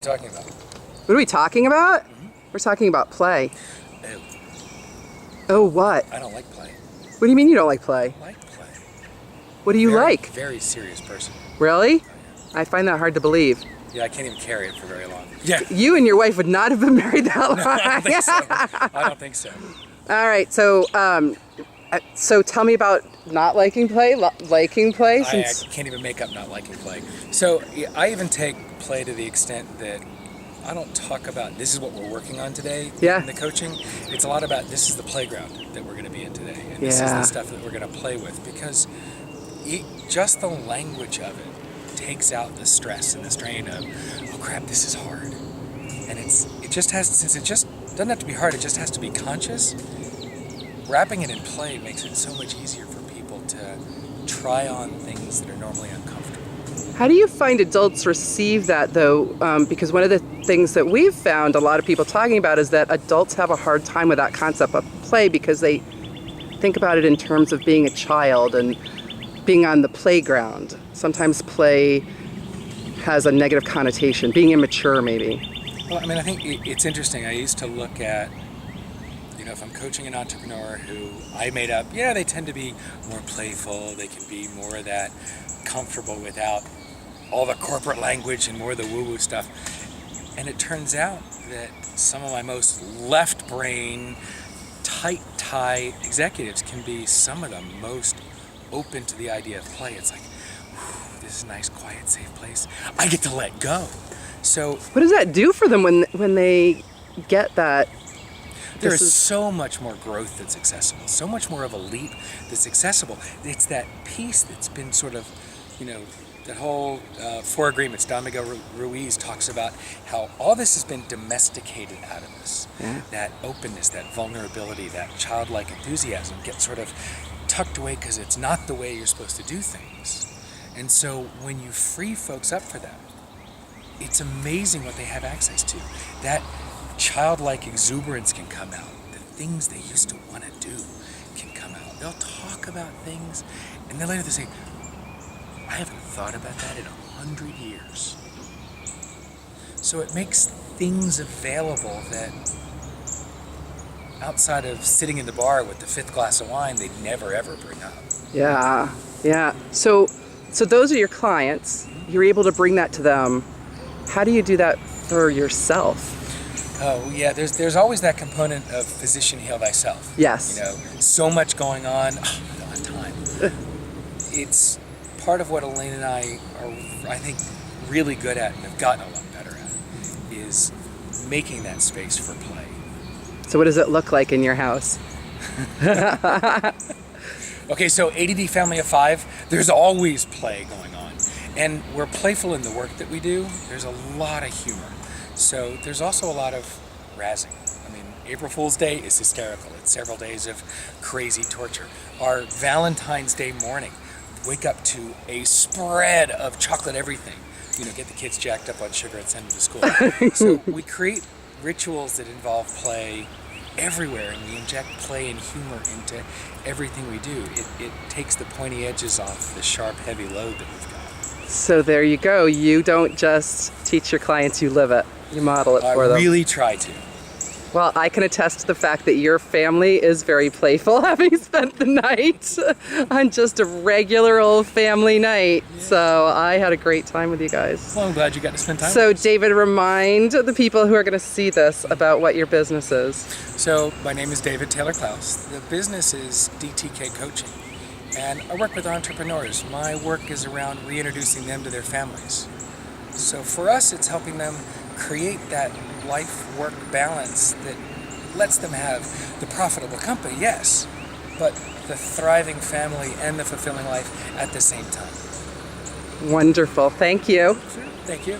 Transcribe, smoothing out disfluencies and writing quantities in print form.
Talking about? What are we talking about? We're talking about play. Ew. Oh, what? I don't like play. What do you mean you don't like play? I like play. What do you like? Very serious person. Really? Oh, I find that hard to believe. yeah, I can't even carry it for very long. Yeah. You and your wife would not have been married that long. No, I don't think so. I don't think so. All right, so tell me about not liking play, liking play. I can't even make up not liking play. So yeah, I even take play to the extent that I don't talk about this is what we're working on today in the coaching. It's a lot about this is the playground that we're going to be in today. And this is the stuff that we're going to play with, because just the language of it takes out the stress and the strain of, oh crap, this is hard. And it just doesn't have to be hard, it just has to be conscious. Wrapping it in play makes it so much easier for people to try on things that are normally uncomfortable. How do you find adults receive that, though? Because one of the things that we've found a lot of people talking about is that adults have a hard time with that concept of play because they think about it in terms of being a child and being on the playground. Sometimes play has a negative connotation, being immature maybe. Well, I mean, I think it's interesting. I used to look at, if I'm coaching an entrepreneur who I made up, they tend to be more playful, they can be more of that comfortable without all the corporate language and more of the woo-woo stuff. And it turns out that some of my most left brain, tight tie executives can be some of the most open to the idea of play. It's like, this is a nice, quiet, safe place. I get to let go. So what does that do for them when they get that? There is so much more growth that's accessible, so much more of a leap that's accessible. It's that piece that's been sort of, that whole 4 agreements. Don Miguel Ruiz talks about how all this has been domesticated out of us. Yeah. That openness, that vulnerability, that childlike enthusiasm gets sort of tucked away because it's not the way you're supposed to do things. And so when you free folks up for that, it's amazing what they have access to. That childlike exuberance can come out. The things they used to want to do can come out. They'll talk about things, and then later they say, I haven't thought about that in 100 years. So it makes things available that outside of sitting in the bar with the 5th glass of wine, they'd never ever bring up. Yeah. So those are your clients. You're able to bring that to them. How do you do that for yourself? Oh, yeah, there's always that component of physician heal thyself. Yes. So much going on, I don't have time. It's part of what Elaine and I are, I think, really good at and have gotten a lot better at, is making that space for play. So what does it look like in your house? Okay, so ADD family of 5, there's always play going on. And we're playful in the work that we do. There's a lot of humor. So there's also a lot of razzing. I mean, April Fool's Day is hysterical. It's several days of crazy torture. Our Valentine's Day morning, wake up to a spread of chocolate everything. Get the kids jacked up on sugar and send them to school. So we create rituals that involve play everywhere, and we inject play and humor into everything we do. It takes the pointy edges off the sharp, heavy load that we've got. So there you go. You don't just teach your clients, you live it. You model it for them. I really try to. Well, I can attest to the fact that your family is very playful, having spent the night on just a regular old family night. Yeah. So I had a great time with you guys. Well, I'm glad you got to spend time with us. So David, remind the people who are going to see this about what your business is. So my name is David Taylor-Klaus. The business is DTK Coaching. And I work with entrepreneurs. My work is around reintroducing them to their families. So for us, it's helping them create that life-work balance that lets them have the profitable company, yes, but the thriving family and the fulfilling life at the same time. Wonderful. Thank you. Sure. Thank you.